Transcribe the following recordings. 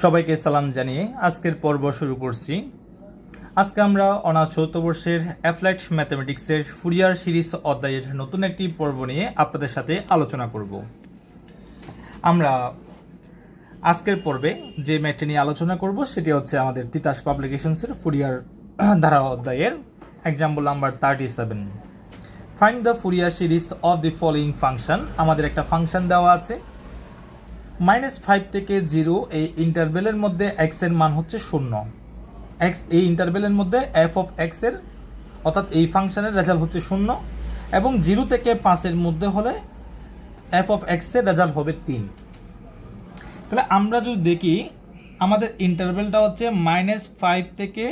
সবাইকে সালাম জানিয়ে আজকের পর্ব শুরু করছি। আজকে আমরা অনার্স চতুর্থ বর্ষের অ্যাপ্লাইড ম্যাথমেটিক্সের ফুরিয়ার সিরিজ অধ্যায়ের নতুন একটি পর্ব নিয়ে আপনাদের সাথে আলোচনা করব। আমরা আজকের পর্বে যে ম্যাথটি নিয়ে আলোচনা করব সেটি হচ্ছে আমাদের তিতাস পাবলিকেশনসের ফুরিয়ার ধারা অধ্যায়ের example number 37। Find the Fourier series of the following function. আমাদের একটা ফাংশন দেওয়া আছে -5 থেকে 0 এই ইন্টারভেলের মধ্যে x এর মান হচ্ছে 0। x এই ইন্টারভেলের মধ্যে f অফ x এর অর্থাৎ এই ফাংশনের রেজাল্ট হচ্ছে 0 এবং 0 থেকে 5 এর মধ্যে হলে f অফ x এর রেজাল্ট হবে 3। তাহলে আমরা যদি দেখি আমাদের ইন্টারভেলটা হচ্ছে -5 থেকে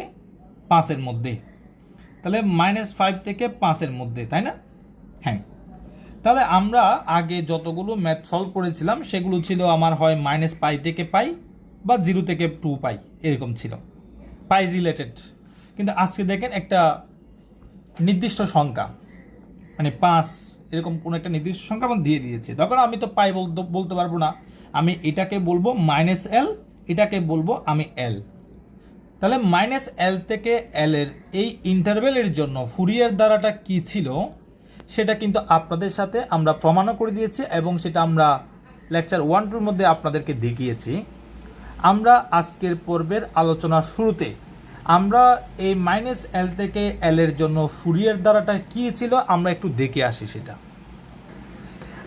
5 এর মধ্যে, তাহলে -5 থেকে 5 এর মধ্যে, তাই না? হ্যাঁ, তাহলে আমরা আগে যতগুলো ম্যাথ সলভ করেছিলাম সেগুলো ছিল আমার হয় -π থেকে π বা 0 থেকে 2π, এরকম ছিল পাই রিলেটেড। কিন্তু আজকে দেখেন একটা নির্দিষ্ট সংখ্যা, মানে 5 এরকম কোনো একটা নির্দিষ্ট সংখ্যা আমার দিয়ে দিয়েছে। তখন আমি তো পাই বলতে পারবো না, আমি এটাকে বলবো -l, এটাকে বলবো আমি l। তাহলে -l থেকে l এর এই ইন্টারভেলের জন্য ফুরিয়ার ধারাটা কি ছিল সেটা কিন্তু আপনাদের সাথে আমরা প্রমাণও করে দিয়েছি এবং সেটা আমরা লেকচার 1-2 মধ্যে আপনাদেরকে দেখিয়েছি। আমরা আজকের পর্বের আলোচনার শুরুতে আমরা এই -l থেকে l এর জন্য ফুরিয়ার ধারাটা কি ছিল আমরা একটু দেখে আসি। সেটা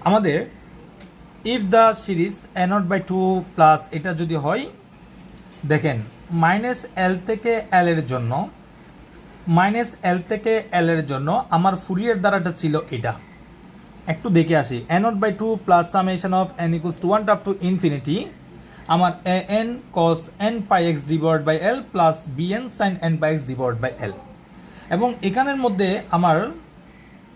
আমাদের if the series n0/2 plus এটা যদি হয়, দেখেন -l থেকে l এর জন্য -l থেকে l এর জন্য আমার ফুরিয়ার ধারাটা ছিল এটা। একটু দেখে আসি। n0/2 plus summation of n = 1 up to infinity আমার an cos nπx divided by l plus bn sin nπx divided by l, এবং এখানের মধ্যে আমার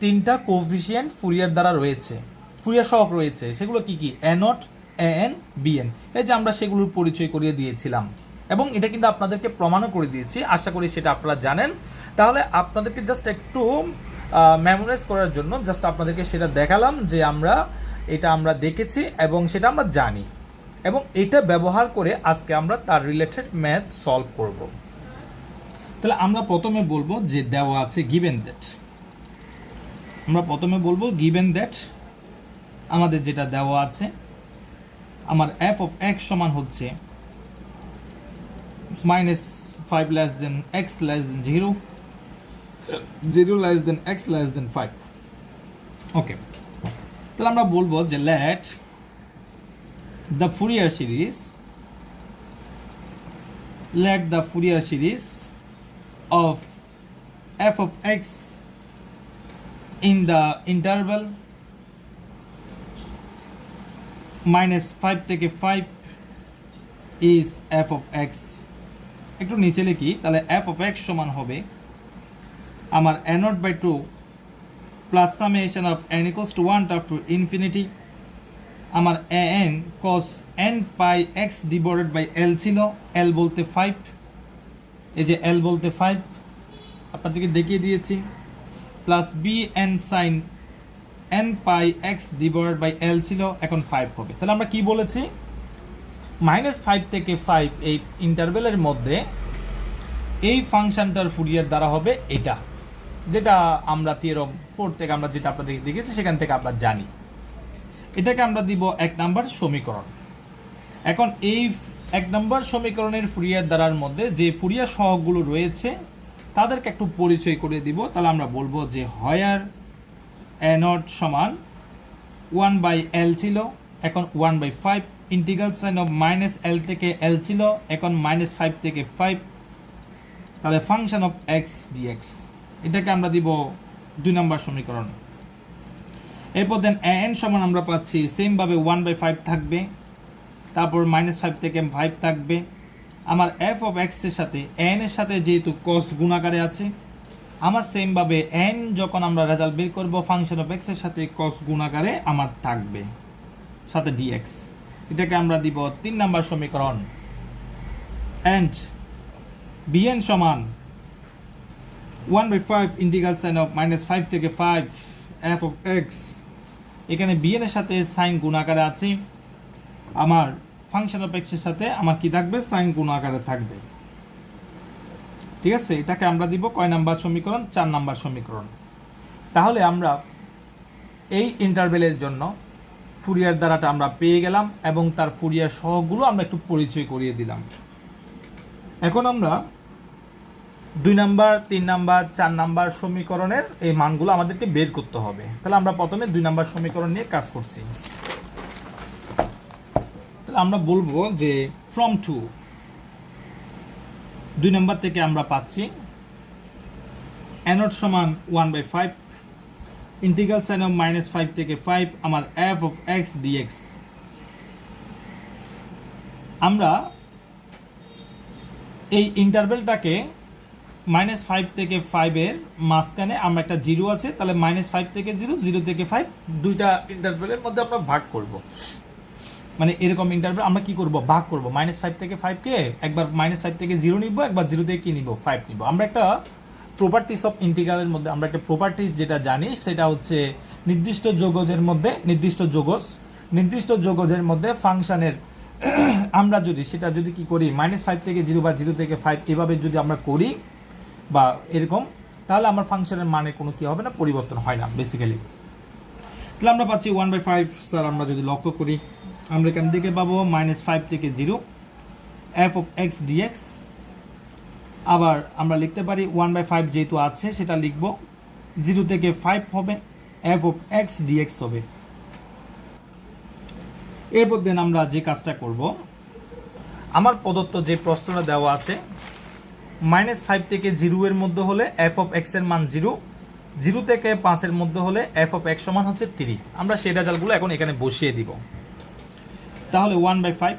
তিনটা কোএফিসিয়েন্ট ফুরিয়ার দ্বারা রয়েছে, ফুরিয়ার সহগ রয়েছে। সেগুলো কি কি? a0, an, bn। এই যে আমরা সেগুলোর পরিচয় করিয়ে দিয়েছিলাম এবং এটা কিন্তু আপনাদেরকে প্রমাণও করে দিয়েছি। আশা করি সেটা আপনারা জানেন। তাহলে আপনাদেরকে জাস্ট একটু মেমোরাইজ করার জন্য জাস্ট আপনাদেরকে সেটা দেখালাম যে আমরা দেখেছি এবং সেটা আমরা জানি, এবং এটা ব্যবহার করে আজকে আমরা তার রিলেটেড ম্যাথ সলভ করব। তাহলে আমরা প্রথমে বলবো যে দেওয়া আছে গিভেন দ্যাট। আমরা প্রথমে বলবো গিভেন দ্যাট আমাদের যেটা দেওয়া আছে আমার f অফ x সমান হচ্ছে -5 less than x less than 0, 0 less than x less than 5। ওকে, তাহলে আমরা বলবো যে let the Fourier series of f of x in the interval -5 থেকে 5 is f of x। একটু নিচে লিখি, তাহলে f of x সমান হবে আমার n0/2 plus summation of n = 1 up to infinity আমার an cos nπx divided by l ছিল, l বলতে 5, এই যে l বলতে 5 আপনাদেরকে দেখিয়ে দিয়েছি, plus bn sin nπx divided by l ছিল, এখন 5 হবে। তাহলে আমরা কি বলেছি? -5 থেকে 5 এই ইন্টারভেলের মধ্যে এই ফাংশনটার ফুরিয়ার দ্বারা হবে এটা, যেটা আমরা থিওরাম 4 থেকে আমরা যেটা আপনাদের দেখেছি সেখান থেকে আমরা জানি। এটাকে আমরা দিব 1 নম্বর সমীকরণ। এখন এই 1 নম্বর সমীকরণের ফুরিয়ার দ্বারার মধ্যে যে ফুরিয়ার সহগগুলো রয়েছে তাদেরকে একটু পরিচয় করে দিব। তাহলে আমরা বলবো যে হোয়ার a0 সমান 1/l ছিল, এখন 1/5, ইন্টিগ্রাল সাইন অফ -l থেকে l ছিল, এখন -5 থেকে 5, তাহলে ফাংশন অফ x dx। এটাকে আমরা দিব 2 নম্বর সমীকরণ। এরপর দেন an সমান আমরা পাচ্ছি সেমভাবে 1/5 থাকবে, তারপর -5 থেকে 5 থাকবে। আমার f অফ x এর সাথে n এর সাথে যেহেতু cos গুণাকারে আছে, আমার সেমভাবে n যখন আমরা রেজাল্ট বের করব ফাংশন অফ x এর সাথে cos গুণাকারে আমার থাকবে সাথে dx। এটাকে আমরা দিব 3 নম্বর সমীকরণ। and bn সমান 1/5 ইন্টিগ্রাল সাইন অফ -5 থেকে 5 f of x, এখানে bn এর সাথে সাইন গুণাকারে আছে, আমার ফাংশন অফ এক্স এর সাথে আমার কি থাকবে, সাইন গুণ আকারে থাকবে। ঠিক আছে, এটাকে আমরা দিব কয় নাম্বার সমীকরণ, 4 নাম্বার সমীকরণ। তাহলে আমরা এই ইন্টারভেলের জন্য ফুরিয়ার দ্বারাটা আমরা পেয়ে গেলাম এবং তার ফুরিয়ার সহগগুলো আমরা একটু পরিচয় করিয়ে দিলাম। এখন আমরা 2 নাম্বার, 3 নাম্বার, 4 নাম্বার সমীকরণের এই মানগুলো আমাদেরকে বের করতে হবে। তাহলে আমরা প্রথমে 2 নাম্বার সমীকরণ নিয়ে কাজ করছি। তাহলে আমরা বলবো যে ফ্রম টু 2 নাম্বার থেকে আমরা পাচ্ছি n0 সমান 1/5 ইন্টিগ্রাল সাইন অফ -5 থেকে 5 আমার f অফ x dx। আমরা এই ইন্টারভেলটাকে -5 থেকে 5 এর মাঝখানে আমরা একটা 0 আছে, তাহলে -5 থেকে 0, 0 থেকে 5 দুইটা ইন্টারভেলের মধ্যে আমরা ভাগ করব। মানে এরকম ইন্টারভেল আমরা কি করব, ভাগ করব। -5 থেকে 5 কে একবার -5 থেকে 0 নিব, একবার 0 থেকে কি নিব, 5 নিব। আমরা একটা প্রপার্টিস অফ ইন্টিগ্রালের মধ্যে আমরা একটা প্রপার্টিস যেটা জানি সেটা হচ্ছে নির্দিষ্ট যোগজের মধ্যে নির্দিষ্ট যোগজের মধ্যে ফাংশনের আমরা সেটা যদি কি করি -5 থেকে 0 বা 0 থেকে 5 এভাবে যদি আমরা করি বা এরকম, তাহলে আমার ফাংশনের মানে কোনো কি হবে না, পরিবর্তন হয় না বেসিক্যালি। তাহলে আমরা পাচ্ছি 1/5। স্যার আমরা যদি লক্ষ্য করি আমরা এখান থেকে পাবো -5 থেকে 0 f অফ x dx। আবার আমরা লিখতে পারি 1/5 যেহেতু আছে সেটা লিখব, 0 থেকে 5 হবে f অফ x dx হবে। এরপর দেন আমরা যে কাজটা করব, আমার প্রদত্ত যে প্রশ্নটা দেওয়া আছে -5 থেকে 0 এর মধ্যে হলে f অফ x এর মান 0, 0 থেকে 5 এর মধ্যে হলে f অফ x সমান হচ্ছে 3। আমরা সেই রেজাল্টগুলো এখন এখানে বসিয়ে দিব। তাহলে 1/5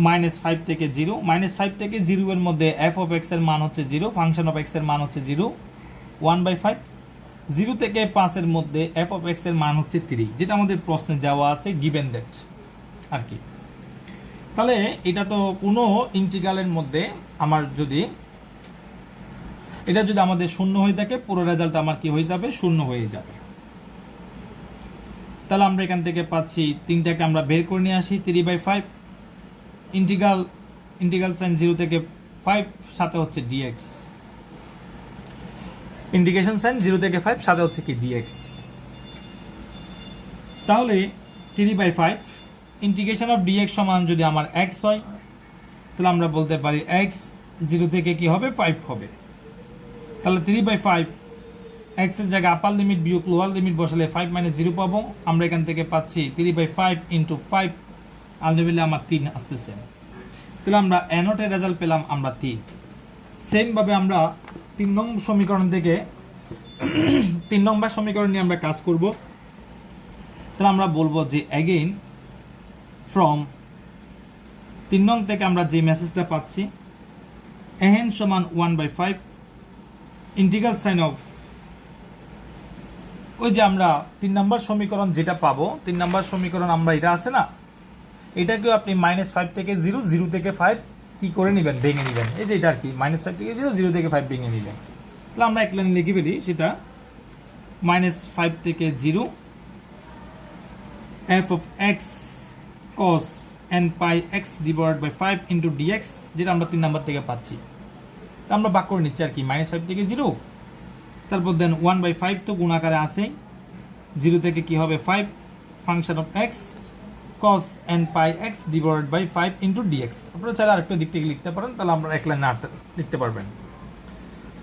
-5 থেকে 0, -5 থেকে 0 এর মধ্যে f অফ x এর মান হচ্ছে 0, ফাংশন অফ x এর মান হচ্ছে 0, 1/5 0 থেকে 5 এর মধ্যে f অফ x এর মান হচ্ছে 3, যেটা আমাদের প্রশ্নে দেওয়া আছে গিভেন দ্যাট আর কি। তাহলে এটা তো কোনো ইন্টিগ্রালের মধ্যে আমার এটা যদি আমাদের শূন্য হয়ে থাকে, পুরো রেজাল্ট আমার কি হয়ে যাবে, শূন্য হয়ে যাবে। তাহলে আমরা এখান থেকে পাচ্ছি 3টাকে আমরা বের করে নিয়ে আসি, 3/5 ইন্টিগ্রাল সাইন 0 থেকে 5 সাথে হচ্ছে dx, ইন্টিগ্রেশন সাইন 0 থেকে 5 সাথে হচ্ছে কি dx। তাহলে 3/5 ইন্টিগ্রেশন অফ dx সমান যদি আমার x হয়, তাহলে আমরা বলতে পারি x 0 থেকে কি হবে, 5 হবে। তাহলে 3/5 x এর জায়গায় আপার লিমিট বিয়োগ লোয়ার লিমিট বসালে 5 - 0 পাবো। আমরা এখান থেকে পাচ্ছি 3/5 × 5 আলটিমেটলি আমার 3 আসতেছে। তাহলে আমরা n0 এর রেজাল্ট পেলাম আমরা 3। সেম ভাবে আমরা 3 নং সমীকরণ থেকে 3 নম্বর সমীকরণ নিয়ে আমরা কাজ করব। তাহলে আমরা বলবো যে अगेन ফ্রম 3 নং থেকে আমরা যে মেসেজটা পাচ্ছি n সমান 1/5 ইন্টিগ্রাল সাইন অফ, ওই যে আমরা 3 নম্বর সমীকরণ যেটা পাবো, 3 নম্বর সমীকরণ আমরা এটা আছে না, এটাকেও আপনি -5 থেকে 0, 0 থেকে 5 কি করে নেবেন, ভেঙে নেবেন। এই যে এটা আর কি -5 থেকে 0, 0 থেকে 5 ভেঙে নেবেন। তাহলে আমরা এক লাইনে লিখে ফেলি সেটা -5 থেকে 0 f of x cos n pi x divided by 5 into dx, যেটা আমরা 3 নাম্বার থেকে পাচ্ছি। তা আমরা ভাগ করে নিচ্ছি আর কি -5 থেকে 0, তারপর দেন 1/5 তো গুণ আকারে আছে, 0 থেকে কি হবে 5 function of x cos n pi x divided by 5 into dx। আপনারা চাইলে আরেকটা দিক থেকে লিখতে পারেন, তাহলে আমরা এক লাইনে লিখতে পারবেন।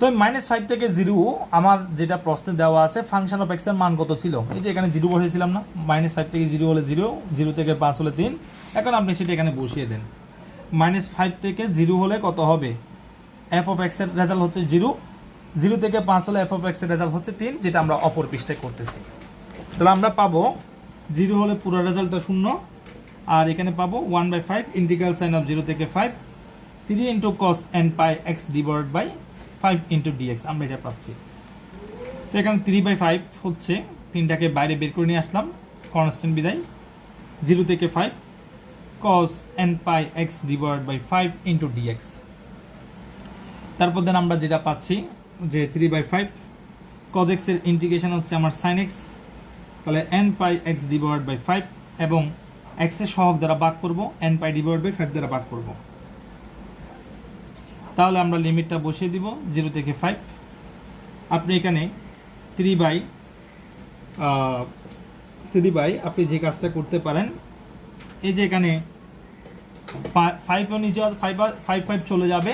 তো -5 থেকে 0 আমার যেটা প্রশ্নে দেওয়া আছে ফাংশন অফ x এর মান কত ছিল, এই যে এখানে 0 বসিয়েছিলাম না, -5 থেকে 0 হলে 0, 0 থেকে 5 হলে 3। এখন আপনি সেটা এখানে বসিয়ে দেন। -5 থেকে 0 হলে কত হবে, f অফ x এর রেজাল্ট হচ্ছে 0, 0 থেকে 5 হলে f অফ x এর রেজাল্ট হচ্ছে 3, যেটা আমরা অপর পৃষ্ঠায় করতেছি। তাহলে আমরা পাবো 0 হলে পুরো রেজাল্টটা 0, আর এখানে পাবো 1/5 ইন্টিগ্রাল সাইন অফ 0 থেকে 5 3 × cos n pi x divided by 5 into dx, আমরা এটা পাচ্ছি। তো এখানে 3/5 হচ্ছে, 3টাকে বাইরে বের করে নিয়ে আসলাম কনস্ট্যান্ট বিদায়, 0 থেকে 5 cos n pi x divided by 5 into dx। তারপর দেন আমরা যেটা পাচ্ছি যে 3/5 cos x এর ইন্টিগ্রেশন হচ্ছে আমার sin x, তাহলে n pi x divided by 5 এবং এক্সের সহগ দ্বারা ভাগ করব, এন পাই ডিভাইড বাই 5 দ্বারা ভাগ করব। তাহলে আমরা লিমিটটা বসিয়ে দিব 0 থেকে 5। আপনি এখানে 3 বাই আপনি যে কাজটা করতে পারেন, এই যে এখানে 5 নিচে 5 চলে যাবে,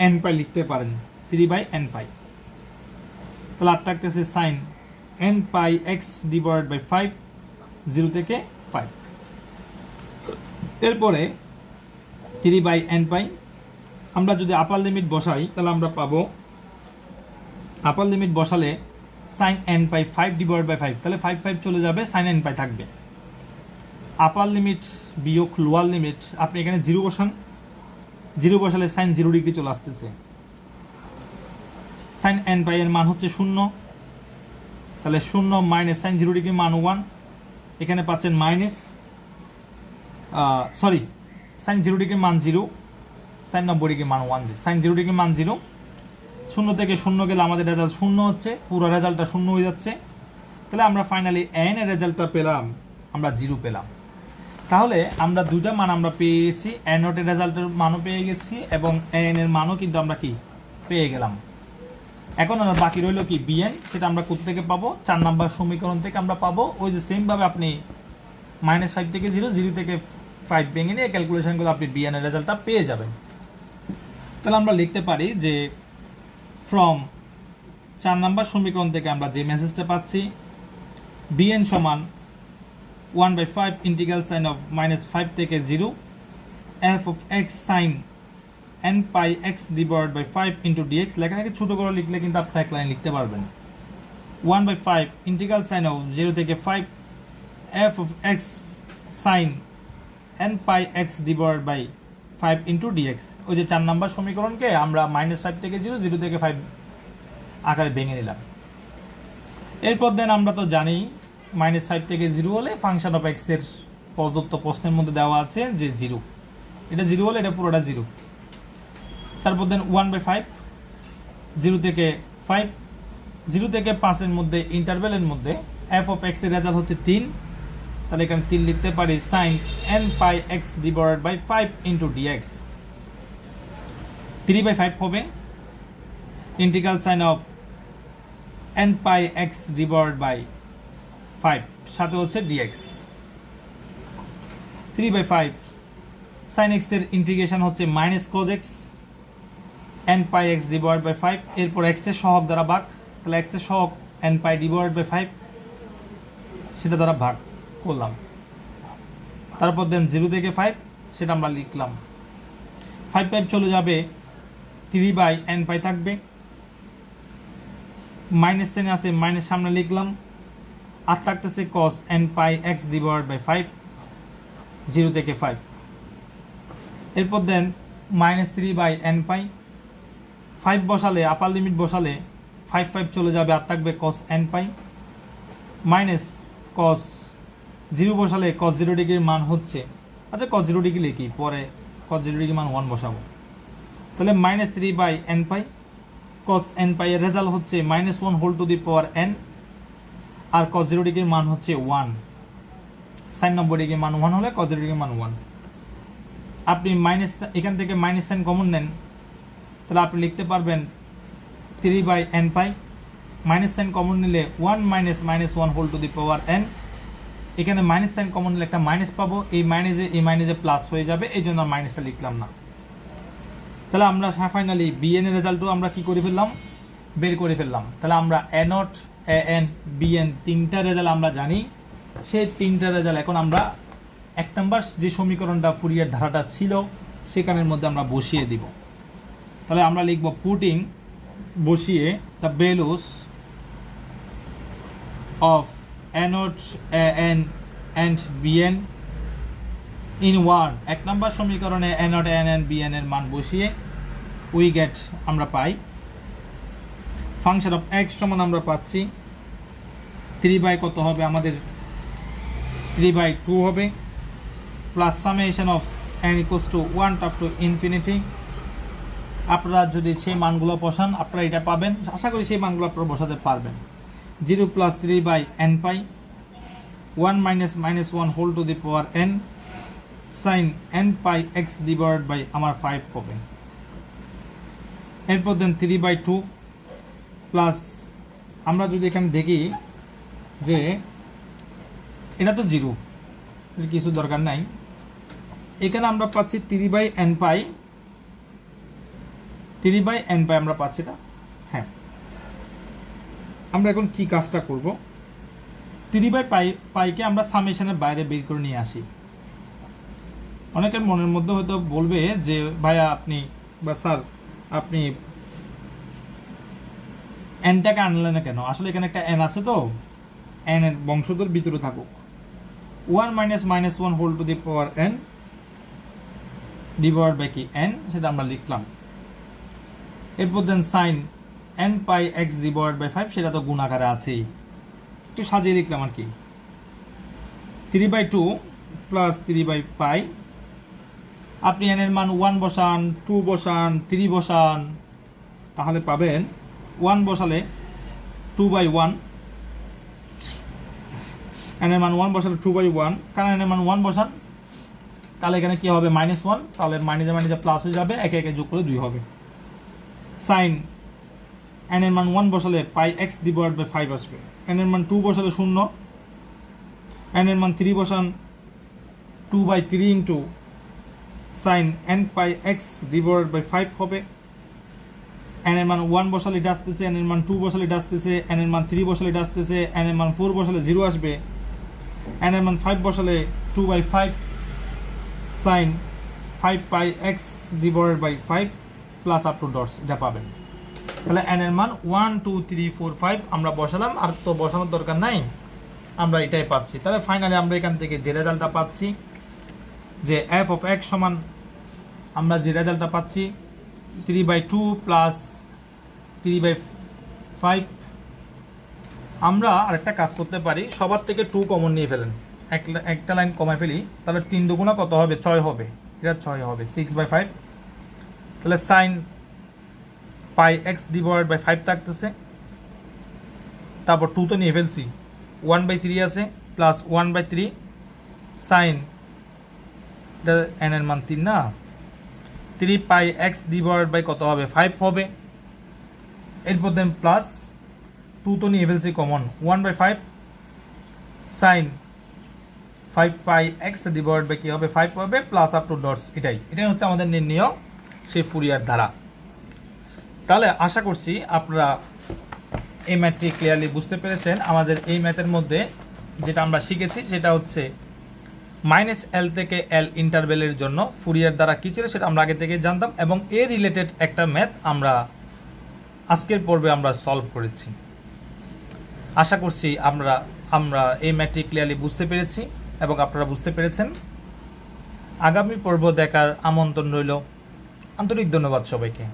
এন পাই লিখতে পারেন 3 বাই এন পাই। তাহলে আর থাকতেছে sine n pi x divide by 5, 0 থেকে 5। এরপরে 3 বাই এন পাই আমরা যদি আপার লিমিট বসাই তাহলে আমরা পাবো, আপার লিমিট বসালে sine n pi 5 divide by 5, তাহলে 5 চলে যাবে, সাইন এন পাই থাকবে। আপার লিমিট বিয়োগ লোয়ার লিমিট, আপনি এখানে 0 বসান, 0 বসালে সাইন 0 ডিগ্রি চলে আসতেছে। সাইন এন পাই এর মান হচ্ছে 0, তাহলে 0 মাইনাস সাইন 0 ডিগ্রি মান 1, এখানে পাচ্ছেন মাইনাস সাইন 0 ডিগ্রি মান 0, সাইন 90 ডিগ্রি মান 1, সাইন 0 ডিগ্রি মান 0। 0 থেকে 0 গেলে আমাদের রেজাল্ট 0 হচ্ছে, পুরো রেজাল্টটা 0 হয়ে যাচ্ছে। তাহলে আমরা ফাইনালি এন এর রেজাল্টটা পেলাম, আমরা 0 পেলাম। তাহলে আমরা দুইটা মান আমরা পেয়ে গেছি, এন নটের রেজাল্টের মানও পেয়ে গেছি এবং এন এর মানও কিন্তু আমরা কি পেয়ে গেলাম। এখন আমরা বাকি রইল কি বিএন, সেটা আমরা কোথা থেকে পাবো? 4 নাম্বার সমীকরণ থেকে আমরা পাবো। ওই যে সেমভাবে আপনি -5 থেকে 0, 0 থেকে 5 ভেঙে নিয়ে ক্যালকুলেশনগুলো আপনি বিএন এর রেজাল্টটা পেয়ে যাবেন। তাহলে আমরা লিখতে পারি যে ফ্রম 4 নাম্বার সমীকরণ থেকে আমরা যে মেসেজটা পাচ্ছি, বিএন সমান 1/5 ইন্টিগ্রাল সাইন অফ -5 থেকে 0 f of x sine n pi x divide by 5 into dx. লেখাটাকে ছোটো করে লিখলে কিন্তু আপনি এক লাইন লিখতে পারবেন। 1/5 ইন্টিগ্রাল সাইন অফ 0 থেকে 5 f of x sine n pi x divide by 5 into dx. ওই যে 4 নাম্বার সমীকরণকে আমরা -5 থেকে 0, 0 থেকে 5 আকারে ভেঙে নিলাম। এরপর দেন আমরা তো জানি -5 থেকে 0 হলে ফাংশন অফ এক্স এর প্রদত্ত প্রশ্নের মধ্যে দেওয়া আছে যে 0, এটা 0 হলে এটা পুরোটা 0। তারপর দেন 1/5, 0 থেকে 5, 0 থেকে 5 এর মধ্যে ইন্টারভ্যালের মধ্যে f অফ x এর রেজাল্ট হচ্ছে 3, তাহলে এখানে 3 লিখতে পারি sin n pi x divide by 5 into dx। 3/5 হবে integral sine of n pi x divide by 5, সাথে হচ্ছে dx। 3/5 sin x এর ইন্টিগ্রেশন হচ্ছে minus cos x n pi x divide by 5, এরপর x এর সহগ দ্বারা ভাগ, তাহলে x এর সহগ n পাই ডিভাইড বাই 5 সেটা দ্বারা ভাগ করলাম। তারপর দেন 0 থেকে 5 সেটা আমরা লিখলাম, 5 চলে যাবে, 3 বাই n পাই থাকবে, মাইনাস সাইন আছে মাইনাস সামনে লিখলাম, আর থাকতেছে cos n pi x divide by 5, 0 থেকে 5। এরপর দেন -3 বাই n পাই, 5 বসালে আপার লিমিট বসালে 5 চলে যাবে, আর থাকবে cos n pi minus cos 0 বসালে cos 0 ডিগ্রির মান হচ্ছে, আচ্ছা cos 0 ডিগ্রি লিখি, পরে cos 0 ডিগ্রির মান 1 বসাবো। তাহলে -3 by n pi, cos n pi এর রেজাল্ট হচ্ছে -1 whole to the power n, আর cos 0 ডিগ্রির মান হচ্ছে 1, sin 90 ডিগ্রির মান 1 হলে cos 0 ডিগ্রির মান 1। আপনি এখান থেকে মাইনাস সাইন কমন নেন, তাহলে আপনি লিখতে পারবেন 3 by n pi, minus sign common নিলে 1 minus -1 whole to the power n, এখানে মাইনাস সাইন কমন নিলে একটা মাইনাস পাবো, এই মাইনাসে প্লাস হয়ে যাবে, এই জন্য মাইনাসটা লিখলাম না। তাহলে আমরা ফাইনালি বিএন এর রেজাল্টও আমরা কি করে ফেললাম, বের করে ফেললাম। তাহলে আমরা এ নট, এ এন, বিএন তিনটা রেজাল্ট আমরা জানি। সেই তিনটা রেজাল্ট এখন আমরা 1 নম্বর যে সমীকরণটা ফুরিয়ার ধারাটা ছিল সেখানের মধ্যে আমরা বসিয়ে দিব। তাহলে আমরা লিখব পুটিং, বসিয়ে the values of a naught, a n and b n in 1 number সমীকরণে a naught, a n, b n এর মান বসিয়ে উই গেট, আমরা পাই ফাংশন অফ এক্স সমান আমরা পাচ্ছি 3 বাই কত হবে আমাদের, 3/2 হবে, plus summation of n equals to 1 up to infinity. আপনারা যদি সেই মানগুলো বসান আপনারা এটা পাবেন, আশা করি সেই মানগুলো আপনারা বসাতে পারবেন। 0 + 3 by n pi 1 minus minus 1 whole to the power n sin n pi x divided by আমার 5 হবে। এরপর দেন 3/2 প্লাস আমরা যদি এখানে দেখি যে এটা তো 0, এর কিছু দরকার নাই। এখানে আমরা পাচ্ছি 3/n পাই আমরা পাচ্ছি এটা। হ্যাঁ, আমরা এখন কি কাজটা করব, 3/পাইকে আমরা সামেশনের বাইরে বের করে নিয়ে আসি। অনেকের মনের মধ্যে হয়তো বলবে যে ভাইয়া আপনি বা স্যার আপনি এনটাকে আনলেন না কেন? আসলে এখানে একটা এন আছে, তো এন এর বংশধর ভিতরে থাকুক। 1 minus minus 1 whole to the power n divide by কি n, সেটা আমরা লিখলাম। এরপর then sine n pi x divide by 5, সেটা তো গুণাকারে আছেই, একটু সাজিয়ে লিখলাম আর কি। 3/2 প্লাস 3/পাই, আপনি n এর মান 1 বসান, 2 বসান, 3 বসান, তাহলে পাবেন 1 বসালে 2/1, n এর মান 1 বসালে 2/1, কারণ n এর মান 1 বসান, তাহলে এখানে কি হবে -1, তাহলে মাইনাসে মাইনাসে প্লাস হয়ে যাবে, একে একে যোগ করে 2 হবে। সাইন n এর মান 1 বসালে পাই x ডিভাইড বাই 5 আসবে, n এর মান 2 বসালে 0, n এর মান 3 বসান 2/3 into sine n pi x divide by 5 হবে। n এর মান 1 বসালে এটা আসতেছে, n এর মান 2 বসালে এটা আসতেছে, n এর মান 3 বসালে এটা আসতেছে, n এর মান 4 বসালে 0 আসবে, n এর মান 5 বসালে 2/5 sine 5 pi x divide by 5 plus up to dots, এটা পাবেন। তাহলে n এর মান 1 2 3 4 5 আমরা বসালাম, আর তো বসানোর দরকার নাই, আমরা এটাই পাচ্ছি। তাহলে ফাইনালি আমরা এখান থেকে যে রেজাল্টটা পাচ্ছি যে f অফ x সমান, আমরা যে রেজাল্টটা পাচ্ছি 3/2 প্লাস 3/5। আমরা আরেকটা কাজ করতে পারি, সবার থেকে 2 কমন নিয়ে ফেলেন, একটা লাইন কমায় ফেলি, তাহলে 3 দুগুণা কত হবে? 6 হবে, এটা 6 হবে 6/5। তাহলে sine pi x divide by 5 থাকতেছে, তারপর 2 তো নিয়ে ফেলছি, 1/3 আছে প্লাস 1/3 সাইন, এটা n এর মান 3 না, 3 পাই x ডিভাইড বাই কত হবে? 5 হবে। এরপর দেন প্লাস 2 তো নিয়ে ফেলছি common, 1/5 sine 5 pi x divide by কি হবে? 5 হবে, প্লাস আপ টু ডটস, এটাই হচ্ছে আমাদের নির্ণয় সেই ফুরিয়ার ধারা। তাহলে আশা করছি আপনারা এই ম্যাথটি ক্লিয়ারলি বুঝতে পেরেছেন। আমাদের এই ম্যাথের মধ্যে যেটা আমরা শিখেছি সেটা হচ্ছে -l থেকে l ইন্টারভেলের জন্য ফুরিয়ার দ্বারা কী ছিল সেটা আমরা আগে থেকে জানতাম, এবং এর রিলেটেড একটা ম্যাথ আমরা আজকের পর্বে আমরা সলভ করেছি। আশা করছি আমরা এই ম্যাথটি ক্লিয়ারলি বুঝতে পেরেছি এবং আপনারা বুঝতে পেরেছেন। আগামী পর্ব দেখার আমন্ত্রণ রইল। আন্তরিক ধন্যবাদ সবাইকে।